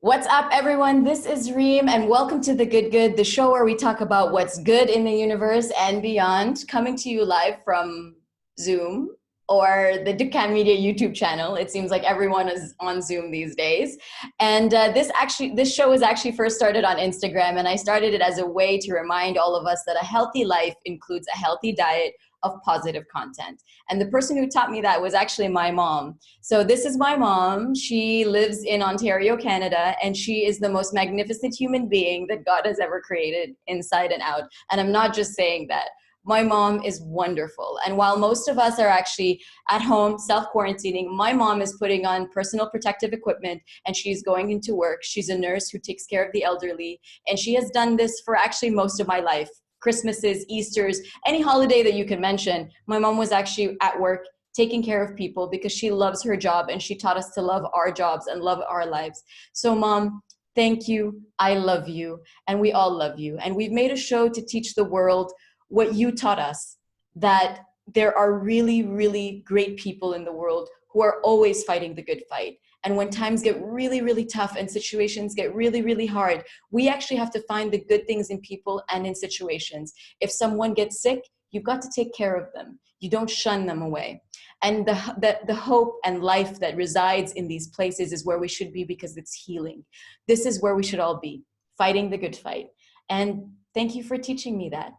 What's up, everyone? This is Reem, and welcome to The Good Good, the show where we talk about what's good in the universe and beyond, coming to you live from Zoom or the Dukan Media YouTube channel. It seems like everyone is on Zoom these days. And this show was actually first started on Instagram, and I started it as a way to remind all of us that a healthy life includes a healthy diet of positive content. And the person who taught me that was actually my mom. So this is my mom. She lives in Ontario, Canada, and she is the most magnificent human being that God has ever created inside and out. And I'm not just saying that. My mom is wonderful. And while most of us are actually at home self-quarantining, my mom is putting on personal protective equipment and she's going into work. She's a nurse who takes care of the elderly. And she has done this for actually most of my life. Christmases, Easters, any holiday that you can mention, my mom was actually at work taking care of people because she loves her job and she taught us to love our jobs and love our lives. So Mom, thank you. I love you. And we all love you. And we've made a show to teach the world what you taught us, that there are really, really great people in the world who are always fighting the good fight. And when times get really, really tough and situations get really, really hard, we actually have to find the good things in people and in situations. If someone gets sick, you've got to take care of them. You don't shun them away. And the hope and life that resides in these places is where we should be because it's healing. This is where we should all be, fighting the good fight. And thank you for teaching me that.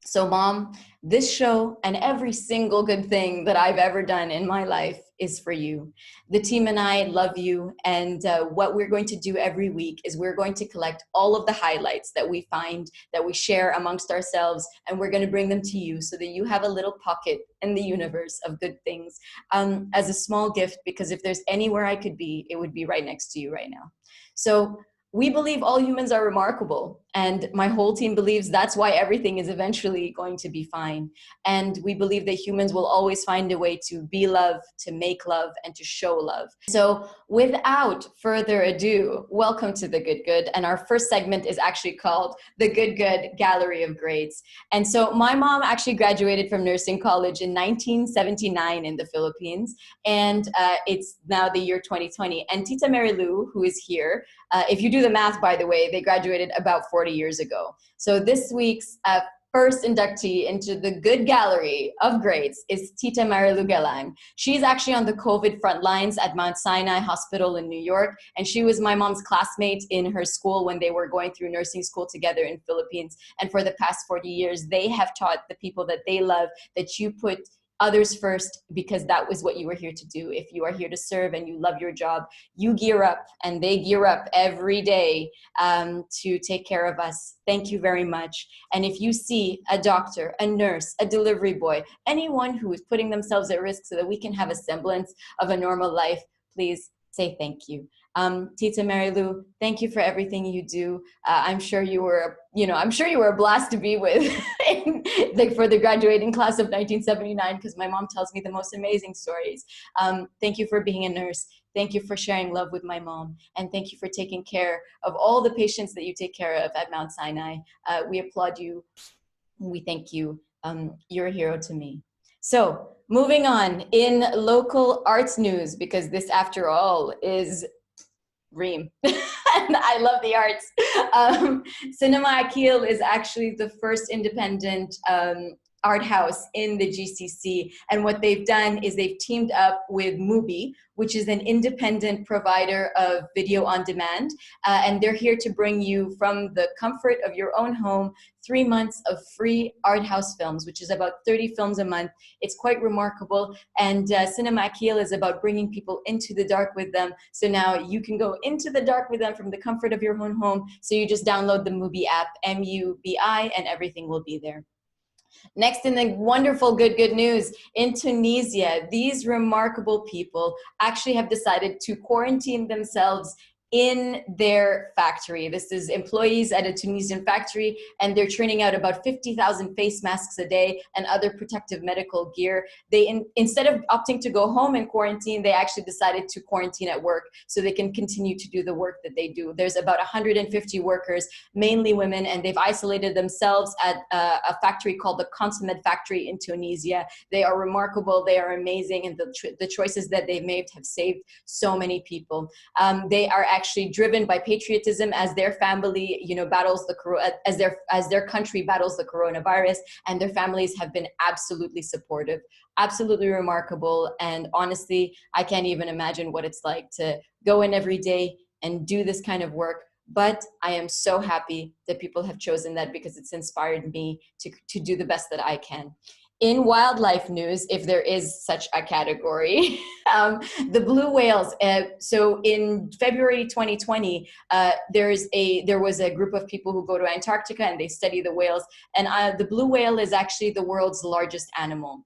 So Mom, this show and every single good thing that I've ever done in my life is for you. The team and I love you. And what we're going to do every week is we're going to collect all of the highlights that we find, that we share amongst ourselves, and we're going to bring them to you so that you have a little pocket in the universe of good things as a small gift, because if there's anywhere I could be, it would be right next to you right now. So we believe all humans are remarkable, and my whole team believes that's why everything is eventually going to be fine. And we believe that humans will always find a way to be love, to make love, and to show love. So without further ado, welcome to The Good Good. And our first segment is actually called The Good Good Gallery of Grades. And so my mom actually graduated from nursing college in 1979 in the Philippines. And it's now the year 2020. And Tita Malou, who is here, if you do the math, by the way, they graduated about 40 years ago. So this week's first inductee into the Good Gallery of Grades is Tita Malou Galang. She's actually on the COVID front lines at Mount Sinai Hospital in New York, and she was my mom's classmate in her school when they were going through nursing school together in Philippines. And for the past 40 years, they have taught the people that they love that you put others first, because that was what you were here to do. If you are here to serve and you love your job, you gear up and they gear up every day to take care of us. Thank you very much. And if you see a doctor, a nurse, a delivery boy, anyone who is putting themselves at risk so that we can have a semblance of a normal life, please say thank you. Tita Malou, thank you for everything you do. I'm sure you were, I'm sure you were a blast to be with for the graduating class of 1979, because my mom tells me the most amazing stories. Thank you for being a nurse. Thank you for sharing love with my mom. And thank you for taking care of all the patients that you take care of at Mount Sinai. We applaud you. We thank you. You're a hero to me. So moving on in local arts news, because this, after all, is Reem. And I love the arts. Cinema Akil is actually the first independent art house in the GCC. And what they've done is they've teamed up with Mubi, which is an independent provider of video on demand. And they're here to bring you, from the comfort of your own home, 3 months of free art house films, which is about 30 films a month. It's quite remarkable. And Cinema Akil is about bringing people into the dark with them. So now you can go into the dark with them from the comfort of your own home. So you just download the Mubi app, M-U-B-I, and everything will be there. Next, in the wonderful good news, in Tunisia, these remarkable people actually have decided to quarantine themselves in their factory. This is employees at a Tunisian factory, and they're churning out about 50,000 face masks a day and other protective medical gear. They, instead of opting to go home and quarantine, they actually decided to quarantine at work so they can continue to do the work that they do. There's about 150 workers, mainly women, and they've isolated themselves at a factory called the Consummate Factory in Tunisia. They are remarkable, they are amazing, and the choices that they've made have saved so many people. They are actually driven by patriotism as their family, battles as their country battles the coronavirus, and their families have been absolutely supportive, absolutely remarkable. And honestly, I can't even imagine what it's like to go in every day and do this kind of work. But I am so happy that people have chosen that, because it's inspired me to do the best that I can. In wildlife news, if there is such a category, the blue whales. So in February 2020, there was a group of people who go to Antarctica and they study the whales. And the blue whale is actually the world's largest animal.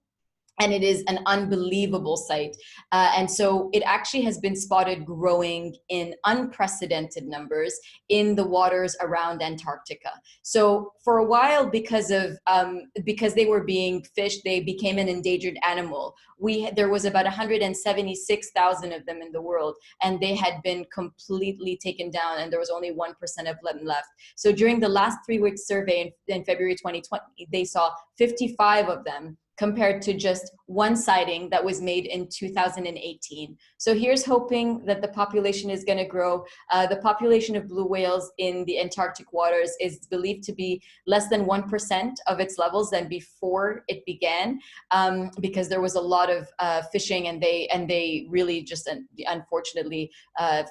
And it is an unbelievable sight. And so it actually has been spotted growing in unprecedented numbers in the waters around Antarctica. So for a while, because they were being fished, they became an endangered animal. There was about 176,000 of them in the world, and they had been completely taken down, and there was only 1% of them left. So during the last 3-week survey in February 2020, they saw 55 of them, compared to just one sighting that was made in 2018. So here's hoping that the population is going to grow. The population of blue whales in the Antarctic waters is believed to be less than 1% of its levels than before it began, because there was a lot of fishing, and they really just, unfortunately,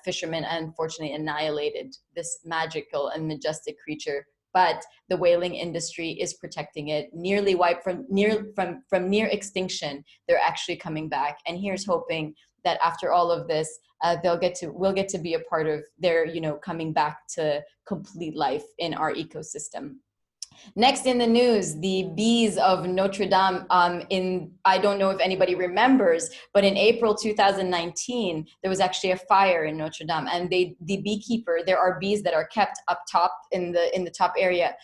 fishermen unfortunately annihilated this magical and majestic creature. But the whaling industry is protecting it. Nearly wiped from near extinction, they're actually coming back. And here's hoping that after all of this, we'll get to be a part of their, coming back to complete life in our ecosystem. Next in the news, the bees of Notre Dame. I don't know if anybody remembers, but in April 2019, there was actually a fire in Notre Dame, and the beekeeper. There are bees that are kept up top in the top area.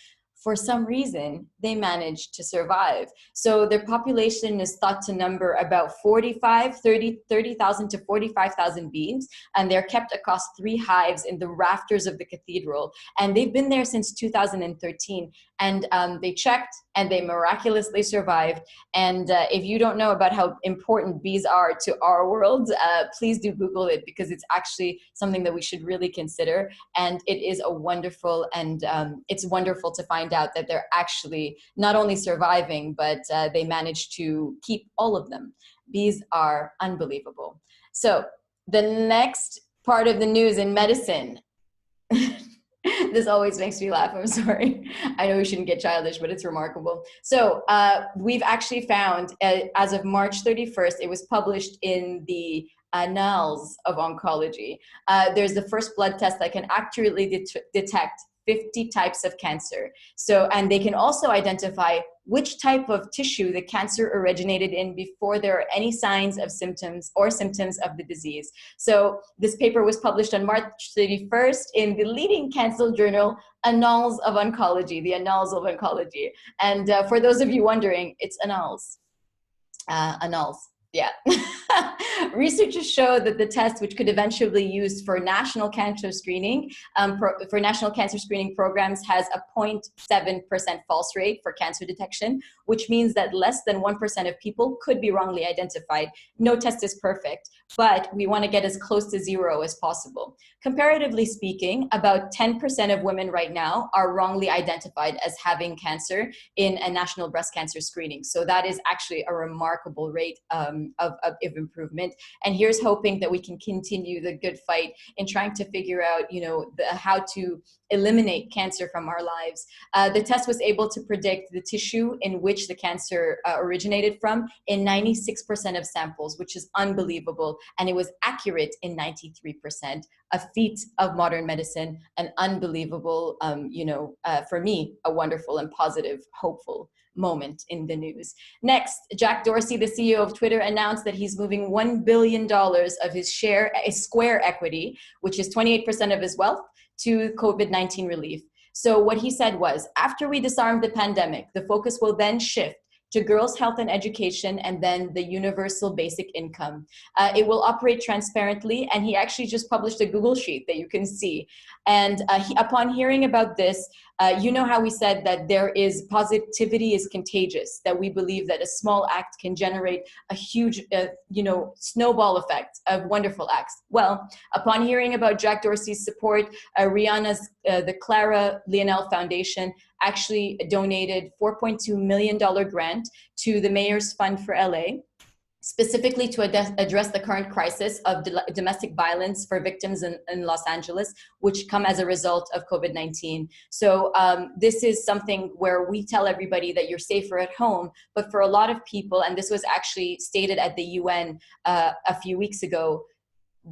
For some reason, they managed to survive. So their population is thought to number about 30,000 to 45,000 bees, and they're kept across 3 hives in the rafters of the cathedral. And they've been there since 2013. And they checked, and they miraculously survived. And if you don't know about how important bees are to our world, please do Google it, because it's actually something that we should really consider. And it is a wonderful, and it's wonderful to find out that they're actually not only surviving, but they managed to keep all of them. Bees are unbelievable. So the next part of the news in medicine. This always makes me laugh. I'm sorry. I know we shouldn't get childish, but it's remarkable. So we've actually found, as of March 31st, it was published in the Annals of Oncology. There's the first blood test that can accurately detect 50 types of cancer. So, and they can also identify which type of tissue the cancer originated in before there are any signs of symptoms of the disease. So this paper was published on March 31st in the leading cancer journal, Annals of Oncology, the Annals of Oncology. And for those of you wondering, it's Annals. Annals. Yeah. Researchers show that the test, which could eventually be used for national cancer screening, programs, has a 0.7% false rate for cancer detection, which means that less than 1% of people could be wrongly identified. No test is perfect, but we want to get as close to 0 as possible. Comparatively speaking, about 10% of women right now are wrongly identified as having cancer in a national breast cancer screening. So that is actually a remarkable rate of improvement. And here's hoping that we can continue the good fight in trying to figure out, how to eliminate cancer from our lives. The test was able to predict the tissue in which the cancer originated from in 96% of samples, which is unbelievable. And it was accurate in 93%, a feat of modern medicine, an unbelievable, for me, a wonderful and positive, hopeful moment in the news. Next, Jack Dorsey, the CEO of Twitter, announced that he's moving $1 billion of his Square equity, which is 28% of his wealth, to COVID-19 relief. So what he said was, after we disarm the pandemic, the focus will then shift to girls' health and education, and then the universal basic income. It will operate transparently, and he actually just published a Google sheet that you can see. And upon hearing about this, you know how we said that there is positivity is contagious, that we believe that a small act can generate a huge, snowball effect of wonderful acts. Well, upon hearing about Jack Dorsey's support, Rihanna's, the Clara Lionel Foundation actually donated $4.2 million grant to the Mayor's Fund for LA, specifically to address the current crisis of domestic violence for victims in Los Angeles, which come as a result of COVID-19. So this is something where we tell everybody that you're safer at home, but for a lot of people, and this was actually stated at the UN a few weeks ago,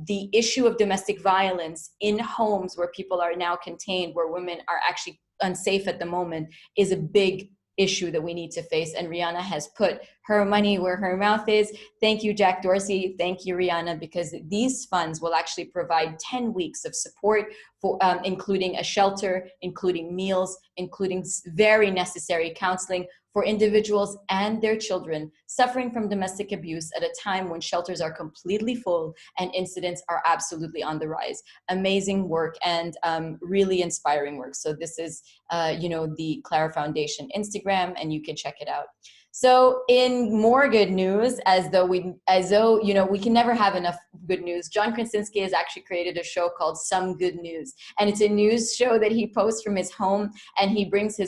the issue of domestic violence in homes where people are now contained, where women are actually unsafe at the moment, is a big issue that we need to face. And Rihanna has put her money where her mouth is. Thank you, Jack Dorsey. Thank you, Rihanna, because these funds will actually provide 10 weeks of support for including a shelter, including meals, including very necessary counseling for individuals and their children suffering from domestic abuse at a time when shelters are completely full and incidents are absolutely on the rise. Amazing work and really inspiring work. So this is, the Clara Foundation Instagram, and you can check it out. So in more good news, as though we can never have enough good news, John Krasinski has actually created a show called Some Good News. And it's a news show that he posts from his home, and he brings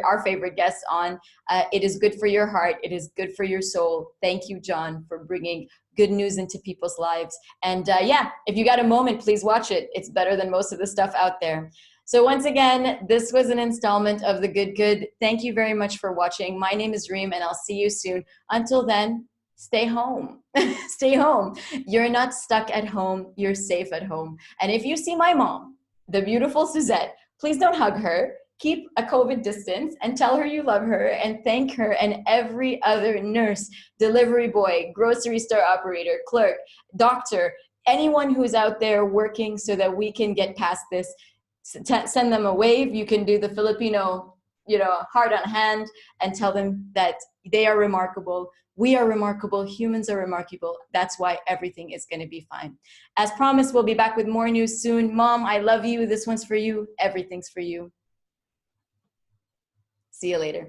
our favorite guests on. It is good for your heart. It is good for your soul. Thank you, John, for bringing good news into people's lives. And if you got a moment, please watch it. It's better than most of the stuff out there. So once again, this was an installment of The Good Good. Thank you very much for watching. My name is Reem, and I'll see you soon. Until then, stay home. Stay home. You're not stuck at home. You're safe at home. And if you see my mom, the beautiful Suzette, please don't hug her. Keep a COVID distance and tell her you love her, and thank her and every other nurse, delivery boy, grocery store operator, clerk, doctor, anyone who's out there working so that we can get past this. Send them a wave. You can do the Filipino, heart on hand, and tell them that they are remarkable. We are remarkable. Humans are remarkable. That's why everything is going to be fine. As promised, we'll be back with more news soon. Mom, I love you. This one's for you. Everything's for you. See you later.